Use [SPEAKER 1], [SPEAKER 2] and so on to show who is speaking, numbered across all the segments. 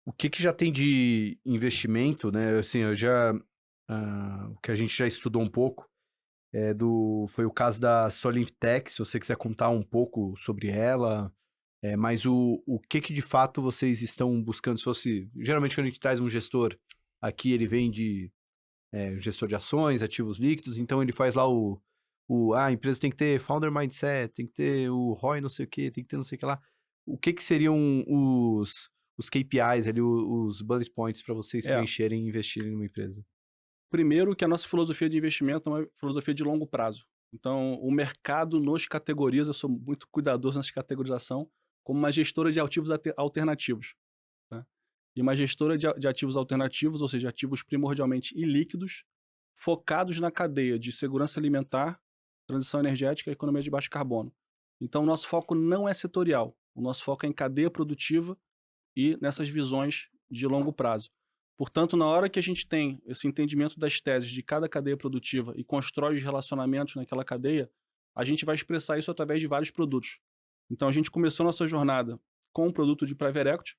[SPEAKER 1] O que que já tem de investimento, né, assim, o que a gente já estudou um pouco, foi o caso da Solinvtech, se você quiser contar um pouco sobre ela, mas o que que de fato vocês estão buscando, se fosse geralmente quando a gente traz um gestor aqui, ele vem de, gestor de ações, ativos líquidos, então ele faz lá a empresa tem que ter founder mindset, tem que ter o ROI não sei o quê, tem que ter não sei o que lá. O que que seriam os KPIs ali, os bullet points para vocês
[SPEAKER 2] É,
[SPEAKER 1] preencherem e investirem numa empresa?
[SPEAKER 2] primeiro que a nossa filosofia de investimento é uma filosofia de longo prazo. Então, o mercado nos categoriza, eu sou muito cuidadoso nessa categorização, como uma gestora de ativos alternativos. Tá? E uma gestora de ativos alternativos, ou seja, ativos primordialmente ilíquidos, focados na cadeia de segurança alimentar, transição energética e economia de baixo carbono. Então, o nosso foco não é setorial, o nosso foco é em cadeia produtiva e nessas visões de longo prazo. Portanto, na hora que a gente tem esse entendimento das teses de cada cadeia produtiva e constrói os relacionamentos naquela cadeia, a gente vai expressar isso através de vários produtos. Então, a gente começou nossa jornada com um produto de private equity,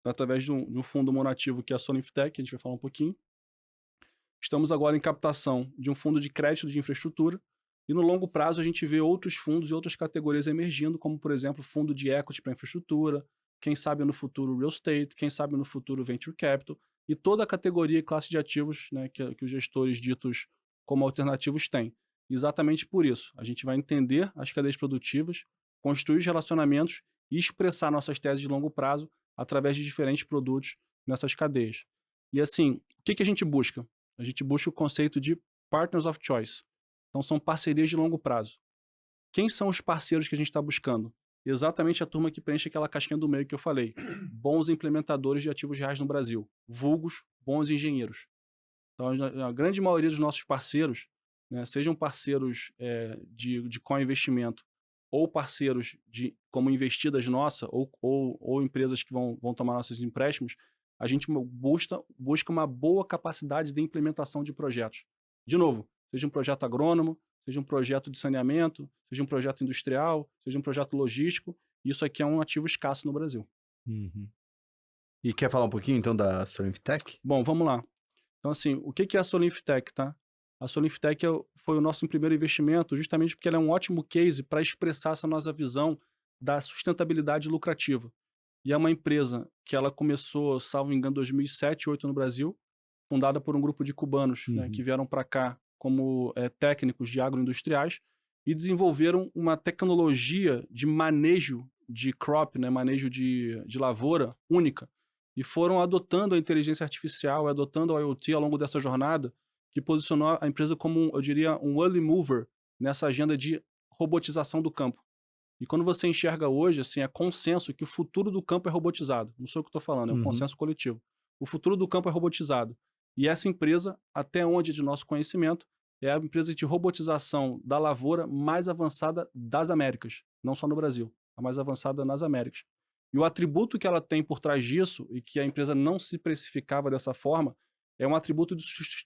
[SPEAKER 2] através de um fundo monativo que é a Solinvtech, a gente vai falar um pouquinho. Estamos agora em captação de um fundo de crédito de infraestrutura, e no longo prazo a gente vê outros fundos e outras categorias emergindo, como por exemplo fundo de equity para infraestrutura, quem sabe no futuro real estate, quem sabe no futuro venture capital, e toda a categoria e classe de ativos, né, que os gestores ditos como alternativos têm. Exatamente por isso, a gente vai entender as cadeias produtivas, construir os relacionamentos e expressar nossas teses de longo prazo através de diferentes produtos nessas cadeias. E assim, o que a gente busca? A gente busca o conceito de partners of choice. Então, são parcerias de longo prazo. Quem são os parceiros que a gente está buscando? Exatamente a turma que preenche aquela casquinha do meio que eu falei. Bons implementadores de ativos reais no Brasil. Vulgos, bons engenheiros. Então, a grande maioria dos nossos parceiros, né, sejam parceiros de co-investimento ou parceiros como investidas nossa ou empresas que vão tomar nossos empréstimos, a gente busca uma boa capacidade de implementação de projetos. De novo, seja um projeto agrônomo, seja um projeto de saneamento, seja um projeto industrial, seja um projeto logístico, isso aqui é um ativo escasso no Brasil.
[SPEAKER 1] Uhum. E quer falar um pouquinho então da Solinvtech?
[SPEAKER 2] Bom, vamos lá. Então, assim, o que é a Solinvtech, tá? A Solinvtech foi o nosso primeiro investimento justamente porque ela é um ótimo case para expressar essa nossa visão da sustentabilidade lucrativa. E é uma empresa que ela começou, salvo engano, em 2007, 2008 no Brasil, fundada por um grupo de cubanos, né, que
[SPEAKER 1] Uhum.
[SPEAKER 2] vieram para cá como técnicos de agroindustriais e desenvolveram uma tecnologia de manejo de crop, né, manejo de lavoura única, e foram adotando a inteligência artificial, adotando o IoT ao longo dessa jornada, que posicionou a empresa como, eu diria, um early mover nessa agenda de robotização do campo. E quando você enxerga hoje, assim, é consenso que o futuro do campo é robotizado. Não sou eu que estou falando, é um
[SPEAKER 1] Uhum.
[SPEAKER 2] consenso coletivo. O futuro do campo é robotizado. E essa empresa, até onde é de nosso conhecimento, é a empresa de robotização da lavoura mais avançada das Américas. Não só no Brasil, a mais avançada nas Américas. E o atributo que ela tem por trás disso, e que a empresa não se precificava dessa forma, é um atributo de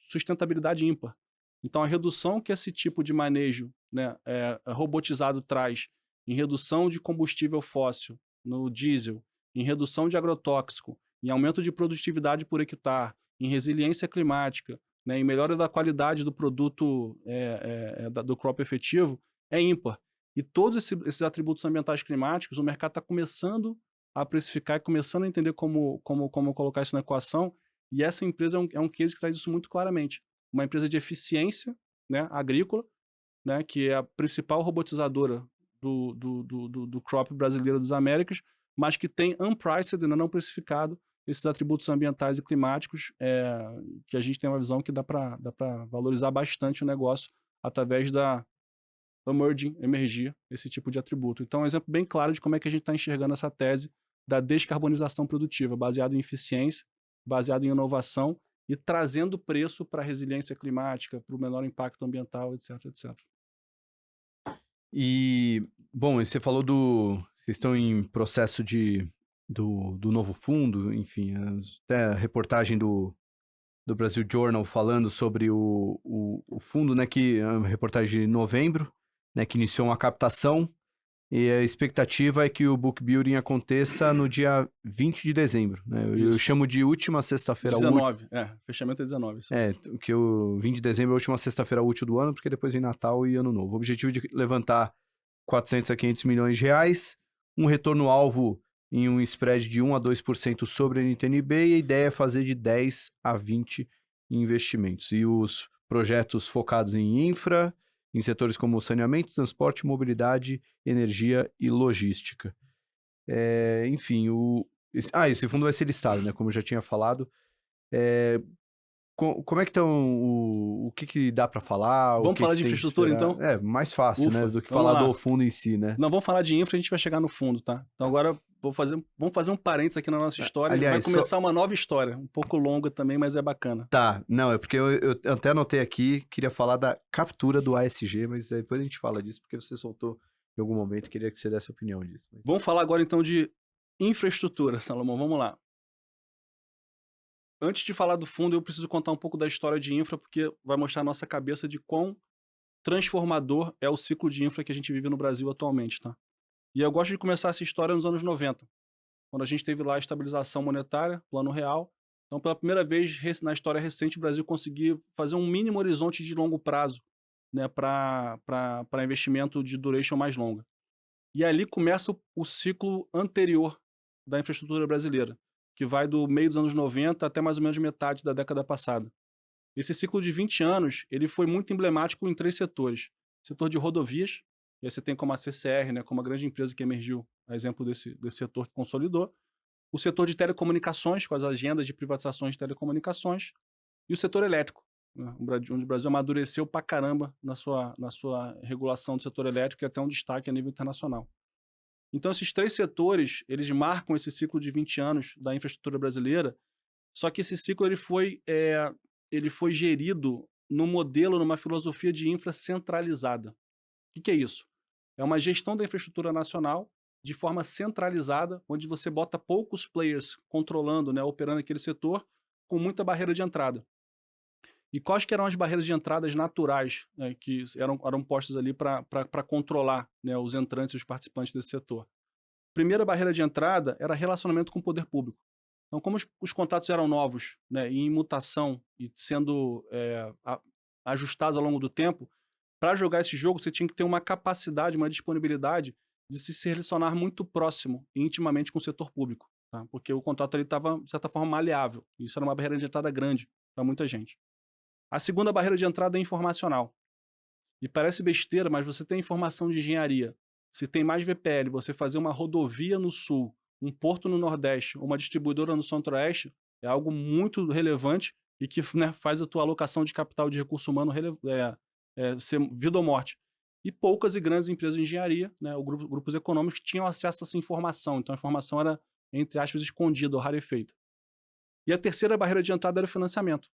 [SPEAKER 2] sustentabilidade ímpar. Então, a redução que esse tipo de manejo, né, robotizado traz em redução de combustível fóssil no diesel, em redução de agrotóxico, em aumento de produtividade por hectare, em resiliência climática, né, em melhora da qualidade do produto do crop efetivo, é ímpar. E todos esses atributos ambientais climáticos, o mercado está começando a precificar e começando a entender como colocar isso na equação, e essa empresa é um case que traz isso muito claramente. Uma empresa de eficiência, né, agrícola, né, que é a principal robotizadora do crop brasileiro das Américas, mas que tem unpriced, ainda não precificado, esses atributos ambientais e climáticos, que a gente tem uma visão que dá para valorizar bastante o negócio através da emergir esse tipo de atributo. Então, é um exemplo bem claro de como é que a gente está enxergando essa tese da descarbonização produtiva, baseado em eficiência, baseado em inovação e trazendo preço para a resiliência climática, para o menor impacto ambiental, etc, etc.
[SPEAKER 1] E, bom, e você falou vocês estão em processo do novo fundo, enfim, até a reportagem do Brasil Journal falando sobre o fundo, né, que é uma reportagem de novembro, né, que iniciou uma captação. E a expectativa é que o book building aconteça no dia 20 de dezembro, né? Eu
[SPEAKER 2] Isso.
[SPEAKER 1] chamo de última sexta-feira útil.
[SPEAKER 2] 19, fechamento é 19. Isso.
[SPEAKER 1] Que o 20 de dezembro é a última sexta-feira útil do ano, porque depois vem Natal e Ano Novo. O objetivo é de levantar 400 a 500 milhões de reais, um retorno-alvo em um spread de 1 a 2% sobre a NTNB, e a ideia é fazer de 10 a 20 investimentos. E os projetos focados em infra, em setores como saneamento, transporte, mobilidade, energia e logística. Enfim, esse fundo vai ser listado, né? Como eu já tinha falado. Como é que estão, o que dá para falar?
[SPEAKER 2] Vamos falar de infraestrutura, então?
[SPEAKER 1] Mais fácil,
[SPEAKER 2] Ufa,
[SPEAKER 1] né? Do que
[SPEAKER 2] vamos
[SPEAKER 1] falar
[SPEAKER 2] lá.
[SPEAKER 1] do fundo em si, né?
[SPEAKER 2] Não, vamos falar de infra, a gente vai chegar no fundo, tá? Então agora vamos fazer um parênteses aqui na nossa história.
[SPEAKER 1] Aliás,
[SPEAKER 2] vai começar uma nova história, um pouco longa também, mas é bacana.
[SPEAKER 1] Tá, não, é porque eu até anotei aqui, queria falar da captura do ASG, mas depois a gente fala disso, porque você soltou em algum momento, queria que você desse a opinião disso. Mas...
[SPEAKER 2] Vamos falar agora então de infraestrutura, Salomão, vamos lá. Antes de falar do fundo, eu preciso contar um pouco da história de infra, porque vai mostrar a nossa cabeça de quão transformador é o ciclo de infra que a gente vive no Brasil atualmente, tá? E eu gosto de começar essa história nos anos 90, quando a gente teve lá a estabilização monetária, plano real. Então, pela primeira vez na história recente, o Brasil conseguiu fazer um mínimo horizonte de longo prazo, né, para investimento de duration mais longa. E ali começa o ciclo anterior da infraestrutura brasileira, que vai do meio dos anos 90 até mais ou menos metade da década passada. Esse ciclo de 20 anos, ele foi muito emblemático em 3 setores. Setor de rodovias, e aí você tem como a CCR, né, como a grande empresa que emergiu, a exemplo desse setor que consolidou. O setor de telecomunicações, com as agendas de privatizações de telecomunicações. E o setor elétrico, né, onde o Brasil amadureceu pra caramba na sua regulação do setor elétrico, e até um destaque a nível internacional. Então, esses 3 setores, eles marcam esse ciclo de 20 anos da infraestrutura brasileira, só que esse ciclo ele foi gerido numa filosofia de infra centralizada. O que é isso? É uma gestão da infraestrutura nacional de forma centralizada, onde você bota poucos players controlando, né, operando aquele setor, com muita barreira de entrada. E quais que eram as barreiras de entradas naturais, né, que eram postas ali para controlar, né, os entrantes e os participantes desse setor? Primeira barreira de entrada era relacionamento com o poder público. Então, como os contratos eram novos, né, e em mutação e sendo ajustados ao longo do tempo, para jogar esse jogo você tinha que ter uma capacidade, uma disponibilidade de se relacionar muito próximo e intimamente com o setor público, tá? Porque o contrato ali estava, de certa forma, maleável. E isso era uma barreira de entrada grande para muita gente. A segunda barreira de entrada é informacional. E parece besteira, mas você tem informação de engenharia. Se tem mais VPL, você fazer uma rodovia no sul, um porto no nordeste, uma distribuidora no centro-oeste, é algo muito relevante e que, né, faz a tua alocação de capital de recurso humano ser vida ou morte. E poucas e grandes empresas de engenharia, né, grupos econômicos, tinham acesso a essa informação. Então a informação era, entre aspas, escondida ou rarefeita. E a terceira barreira de entrada era o financiamento.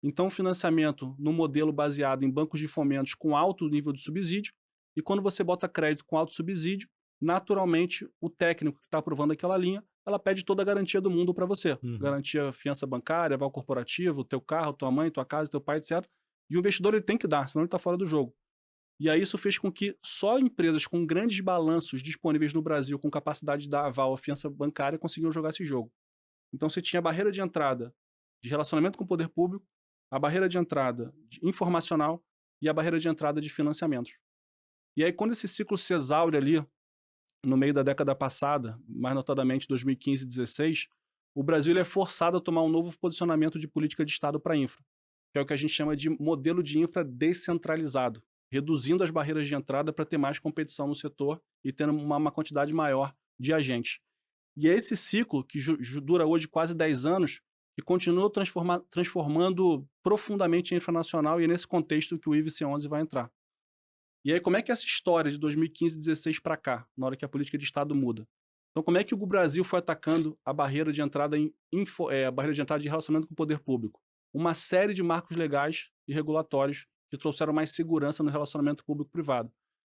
[SPEAKER 2] Então, financiamento no modelo baseado em bancos de fomentos com alto nível de subsídio, e quando você bota crédito com alto subsídio, naturalmente o técnico que está aprovando aquela linha, ela pede toda a garantia do mundo para você. Garantia, fiança bancária, aval corporativo, teu carro, tua mãe, tua casa, teu pai, etc. E o investidor ele tem que dar, senão ele está fora do jogo. E aí isso fez com que só empresas com grandes balanços disponíveis no Brasil, com capacidade de dar aval ou fiança bancária, conseguiam jogar esse jogo. Então você tinha a barreira de entrada de relacionamento com o poder público, a barreira de entrada informacional e a barreira de entrada de financiamentos. E aí, quando esse ciclo se exaure ali, no meio da década passada, mais notadamente 2015 e 2016, o Brasil é forçado a tomar um novo posicionamento de política de Estado para infra, que é o que a gente chama de modelo de infra descentralizado, reduzindo as barreiras de entrada para ter mais competição no setor e ter uma quantidade maior de agentes. E é esse ciclo, que dura hoje quase 10 anos, que continua transformando profundamente a infra nacional, e é nesse contexto que o IVC 11 vai entrar. E aí, como é que é essa história de 2015 e 2016 para cá, na hora que a política de Estado muda? Então, como é que o Brasil foi atacando a barreira de entrada a barreira de entrada de relacionamento com o poder público? Uma série de marcos legais e regulatórios que trouxeram mais segurança no relacionamento público-privado.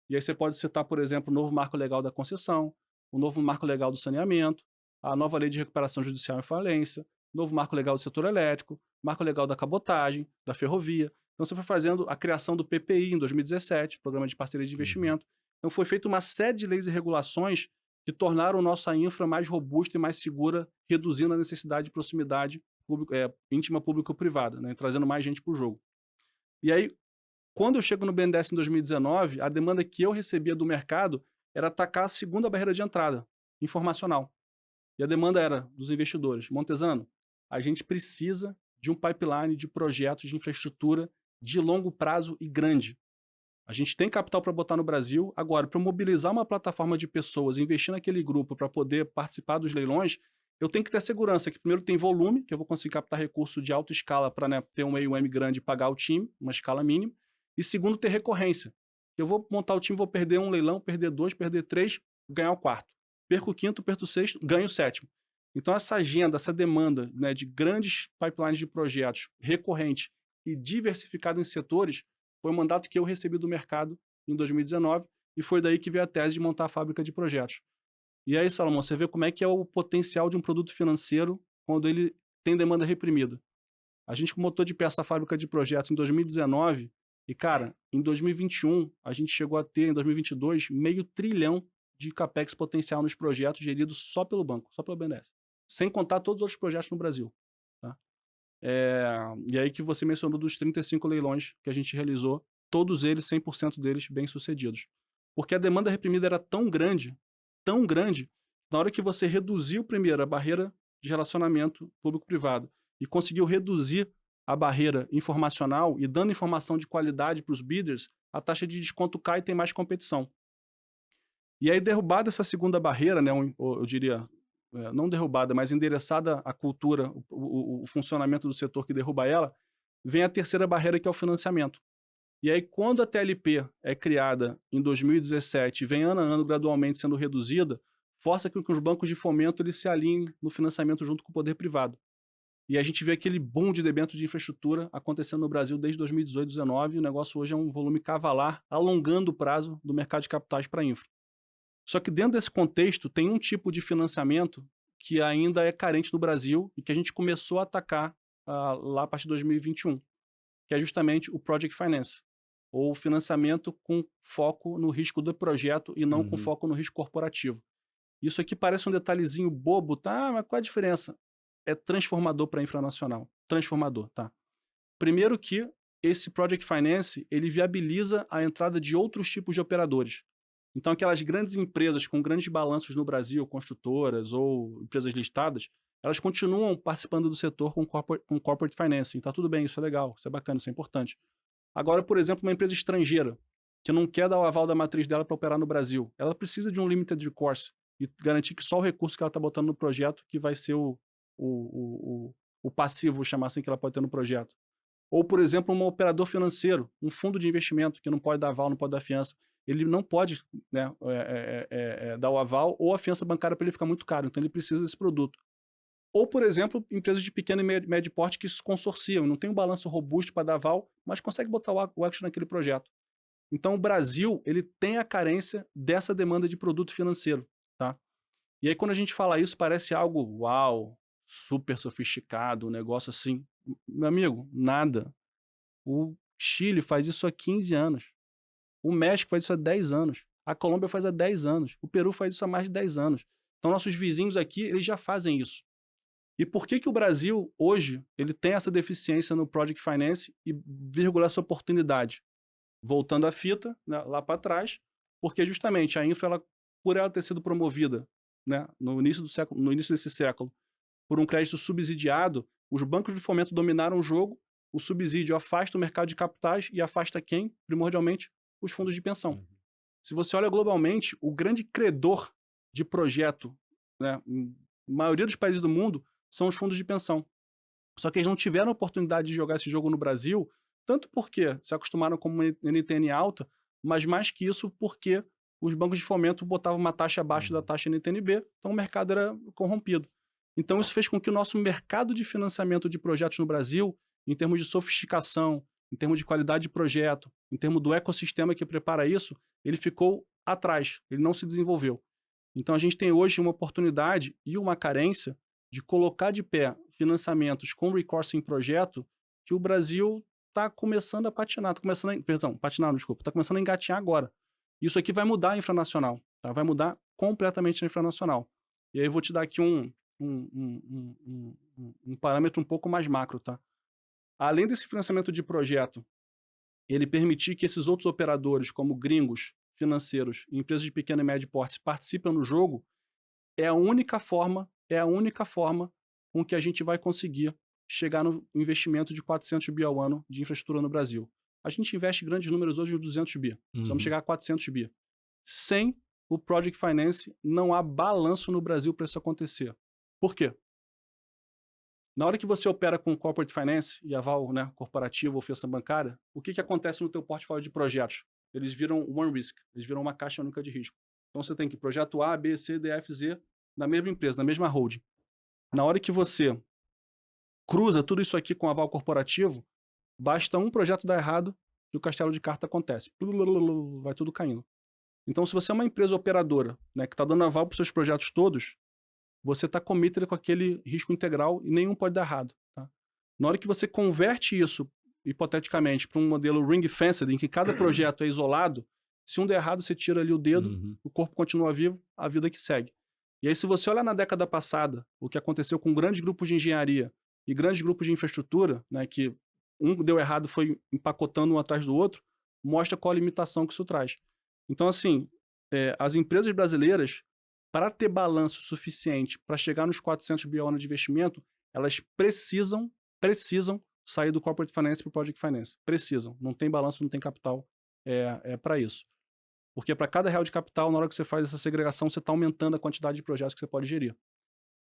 [SPEAKER 2] E aí você pode citar, por exemplo, o novo marco legal da concessão, o novo marco legal do saneamento, a nova lei de recuperação judicial em falência, novo marco legal do setor elétrico, marco legal da cabotagem, da ferrovia. Então você foi fazendo a criação do PPI em 2017, Programa de Parceria de Investimento, Então foi feita uma série de leis e regulações que tornaram nossa infra mais robusta e mais segura, reduzindo a necessidade de proximidade íntima público-privada, né, trazendo mais gente para o jogo. E aí, quando eu chego no BNDES em 2019, a demanda que eu recebia do mercado era atacar a segunda barreira de entrada, informacional. E a demanda era dos investidores. Montesano, a gente precisa de um pipeline de projetos de infraestrutura de longo prazo e grande. A gente tem capital para botar no Brasil. Agora, para mobilizar uma plataforma de pessoas e investir naquele grupo para poder participar dos leilões, eu tenho que ter segurança que primeiro tem volume, que eu vou conseguir captar recurso de alta escala para, né, ter um AUM grande e pagar o time, uma escala mínima. E segundo, ter recorrência. Eu vou montar o time, vou perder um leilão, perder 2, perder 3, ganhar o quarto. Perco o quinto, perco o sexto, ganho o sétimo. Então essa agenda, essa demanda, né, de grandes pipelines de projetos recorrentes e diversificados em setores foi um mandato que eu recebi do mercado em 2019 e foi daí que veio a tese de montar a fábrica de projetos. E aí, Salomão, você vê como é que é o potencial de um produto financeiro quando ele tem demanda reprimida. A gente montou de pé essa fábrica de projetos em 2019 e, cara, em 2021 a gente chegou a ter, em 2022, $500 bilhão de capex potencial nos projetos geridos só pelo banco, só pelo BNDES. Sem contar todos os outros projetos no Brasil. Tá? E aí que você mencionou dos 35 leilões que a gente realizou, todos eles, 100% deles, bem-sucedidos. Porque a demanda reprimida era tão grande, na hora que você reduziu primeiro a barreira de relacionamento público-privado e conseguiu reduzir a barreira informacional e dando informação de qualidade para os bidders, a taxa de desconto cai e tem mais competição. E aí, derrubada essa segunda barreira, né, eu diria, não derrubada, mas endereçada a cultura, o funcionamento do setor que derruba ela, vem a terceira barreira, que é o financiamento. E aí, quando a TLP é criada em 2017 e vem ano a ano gradualmente sendo reduzida, força que os bancos de fomento eles se alinhem no financiamento junto com o poder privado. E a gente vê aquele boom de debênture de infraestrutura acontecendo no Brasil desde 2018, 2019, e o negócio hoje é um volume cavalar, alongando o prazo do mercado de capitais para infra. Só que dentro desse contexto tem um tipo de financiamento que ainda é carente no Brasil e que a gente começou a atacar lá a partir de 2021, que é justamente o Project Finance, ou financiamento com foco no risco do projeto e não com foco no risco corporativo. Isso aqui parece um detalhezinho bobo, tá? Mas qual é a diferença? É transformador para a infranacional. Transformador, tá? Primeiro que esse Project Finance, ele viabiliza a entrada de outros tipos de operadores. Então, aquelas grandes empresas com grandes balanços no Brasil, construtoras ou empresas listadas, elas continuam participando do setor com corporate financing. Tá tudo bem, isso é legal, isso é bacana, isso é importante. Agora, por exemplo, uma empresa estrangeira que não quer dar o aval da matriz dela para operar no Brasil, ela precisa de um limited recourse e garantir que só o recurso que ela está botando no projeto que vai ser o passivo, vou chamar assim, que ela pode ter no projeto. Ou, por exemplo, um operador financeiro, um fundo de investimento que não pode dar aval, não pode dar fiança. Ele não pode, né, dar o aval ou a fiança bancária para ele ficar muito caro, então ele precisa desse produto. Ou, por exemplo, empresas de pequeno e médio porte que se consorciam, não tem um balanço robusto para dar aval, mas consegue botar o action naquele projeto. Então, o Brasil ele tem a carência dessa demanda de produto financeiro. Tá? E aí, quando a gente fala isso, parece algo, uau, super sofisticado, um negócio assim. Meu amigo, nada. O Chile faz isso há 15 anos. O México faz isso há 10 anos. A Colômbia faz há 10 aanos. O Peru faz isso há mais de 10 anos. Então, nossos vizinhos aqui, eles já fazem isso. E por que o Brasil, hoje, ele tem essa deficiência no Project Finance e vírgula essa oportunidade? Voltando à fita, né, lá para trás, porque justamente a infra, por ela ter sido promovida, né, no início desse século, por um crédito subsidiado, os bancos de fomento dominaram o jogo, o subsídio afasta o mercado de capitais e afasta quem? Primordialmente, os fundos de pensão. Se você olha globalmente, o grande credor de projeto, né, na maioria dos países do mundo, são os fundos de pensão. Só que eles não tiveram a oportunidade de jogar esse jogo no Brasil, tanto porque se acostumaram com uma NTN alta, mas mais que isso porque os bancos de fomento botavam uma taxa abaixo da taxa NTNB, então o mercado era corrompido. Então isso fez com que o nosso mercado de financiamento de projetos no Brasil, em termos de sofisticação, em termos de qualidade de projeto, em termos do ecossistema que prepara isso, ele ficou atrás, ele não se desenvolveu. Então a gente tem hoje uma oportunidade e uma carência de colocar de pé financiamentos com recourse em projeto que o Brasil está começando a patinar, está começando a engatinhar agora. Isso aqui vai mudar a infranacional, tá? Vai mudar completamente a infranacional. E aí eu vou te dar aqui um parâmetro um pouco mais macro, tá? Além desse financiamento de projeto, ele permitir que esses outros operadores, como gringos, financeiros e empresas de pequeno e médio porte participem no jogo, é a única forma com que a gente vai conseguir chegar no investimento de 400 bi ao ano de infraestrutura no Brasil. A gente investe grandes números hoje de 200 bi. Precisamos chegar a 400 bi. Sem o Project Finance, não há balanço no Brasil para isso acontecer. Por quê? Na hora que você opera com Corporate Finance e aval, né, corporativo ou fiança bancária, o que acontece no teu portfólio de projetos? Eles viram one risk, eles viram uma caixa única de risco. Então você tem que projeto A, B, C, D, F, Z na mesma empresa, na mesma holding. Na hora que você cruza tudo isso aqui com aval corporativo, basta um projeto dar errado e o castelo de carta acontece. Vai tudo caindo. Então, se você é uma empresa operadora, né, que está dando aval para os seus projetos todos, você está committed com aquele risco integral e nenhum pode dar errado. Tá? Na hora que você converte isso, hipoteticamente, para um modelo ring-fenced, em que cada projeto é isolado, se um der errado, você tira ali o dedo, o corpo continua vivo, a vida que segue. E aí, se você olhar na década passada, o que aconteceu com grandes grupos de engenharia e grandes grupos de infraestrutura, né, que um deu errado foi empacotando um atrás do outro, mostra qual a limitação que isso traz. Então, assim, as empresas brasileiras, para ter balanço suficiente para chegar nos 400 bi ao ano de investimento, elas precisam sair do Corporate Finance para o Project Finance. Precisam. Não tem balanço, não tem capital para isso. Porque para cada real de capital, na hora que você faz essa segregação, você está aumentando a quantidade de projetos que você pode gerir.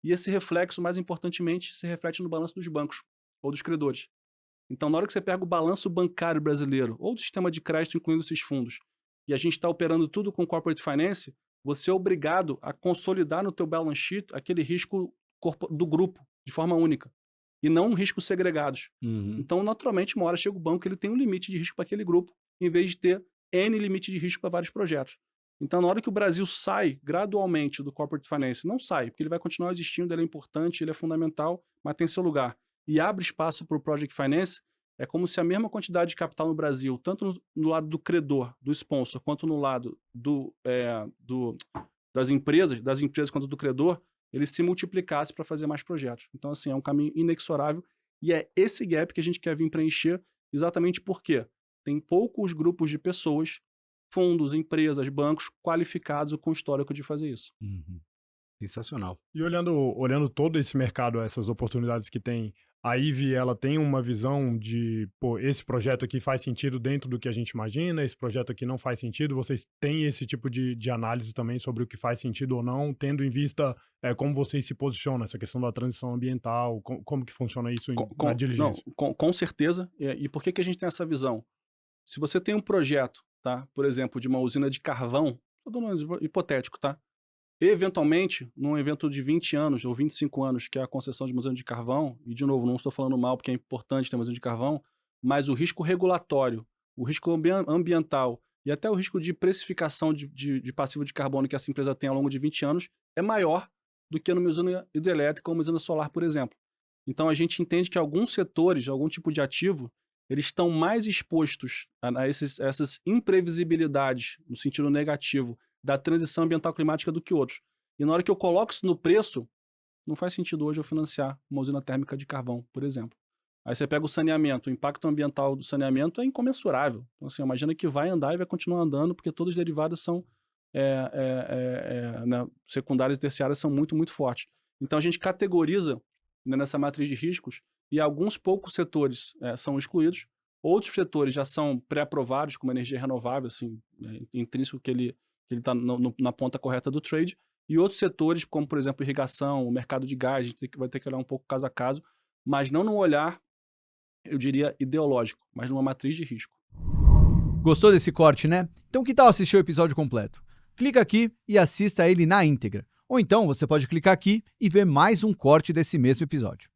[SPEAKER 2] E esse reflexo, mais importantemente, se reflete no balanço dos bancos ou dos credores. Então, na hora que você pega o balanço bancário brasileiro ou do sistema de crédito, incluindo esses fundos, e a gente está operando tudo com Corporate Finance, você é obrigado a consolidar no teu balance sheet aquele risco do grupo, de forma única, e não riscos segregados. Então, naturalmente, uma hora chega o banco, ele tem um limite de risco para aquele grupo, em vez de ter N limite de risco para vários projetos. Então, na hora que o Brasil sai gradualmente do Corporate Finance, não sai, porque ele vai continuar existindo, ele é importante, ele é fundamental, mas tem seu lugar, e abre espaço para o Project Finance, é como se a mesma quantidade de capital no Brasil, tanto no lado do credor, do sponsor, quanto no lado das empresas quanto do credor, ele se multiplicasse para fazer mais projetos. Então, assim, é um caminho inexorável e é esse gap que a gente quer vir preencher exatamente porque tem poucos grupos de pessoas, fundos, empresas, bancos qualificados com histórico de fazer isso.
[SPEAKER 1] Sensacional.
[SPEAKER 3] E olhando todo esse mercado, essas oportunidades que tem, a Ivy, ela tem uma visão de, esse projeto aqui faz sentido dentro do que a gente imagina, esse projeto aqui não faz sentido. Vocês têm esse tipo de análise também sobre o que faz sentido ou não, tendo em vista como vocês se posicionam, essa questão da transição ambiental, como que funciona isso na diligência?
[SPEAKER 2] Não, com certeza. E por que a gente tem essa visão? Se você tem um projeto, tá, por exemplo, de uma usina de carvão, estou dando um hipotético, tá? Eventualmente, num evento de 20 anos ou 25 anos, que é a concessão de uma usina de carvão, e de novo, não estou falando mal porque é importante ter uma usina de carvão, mas o risco regulatório, o risco ambiental e até o risco de precificação de passivo de carbono que essa empresa tem ao longo de 20 anos é maior do que numa usina hidrelétrica ou uma usina solar, por exemplo. Então, a gente entende que alguns setores, algum tipo de ativo, eles estão mais expostos a essas imprevisibilidades, no sentido negativo, da transição ambiental climática do que outros. E na hora que eu coloco isso no preço, não faz sentido hoje eu financiar uma usina térmica de carvão, por exemplo. Aí você pega o saneamento, o impacto ambiental do saneamento é incomensurável. Então, assim, imagina que vai andar e vai continuar andando, porque todas as derivadas são né, secundárias e terciárias são muito, muito fortes. Então, a gente categoriza, né, nessa matriz de riscos e alguns poucos setores são excluídos, outros setores já são pré-aprovados, como energia renovável, assim, intrínseco que ele está na ponta correta do trade, e outros setores, como, por exemplo, irrigação, o mercado de gás, a gente vai ter que olhar um pouco caso a caso, mas não num olhar, eu diria, ideológico, mas numa matriz de risco.
[SPEAKER 4] Gostou desse corte, né? Então que tal assistir o episódio completo? Clica aqui e assista ele na íntegra. Ou então você pode clicar aqui e ver mais um corte desse mesmo episódio.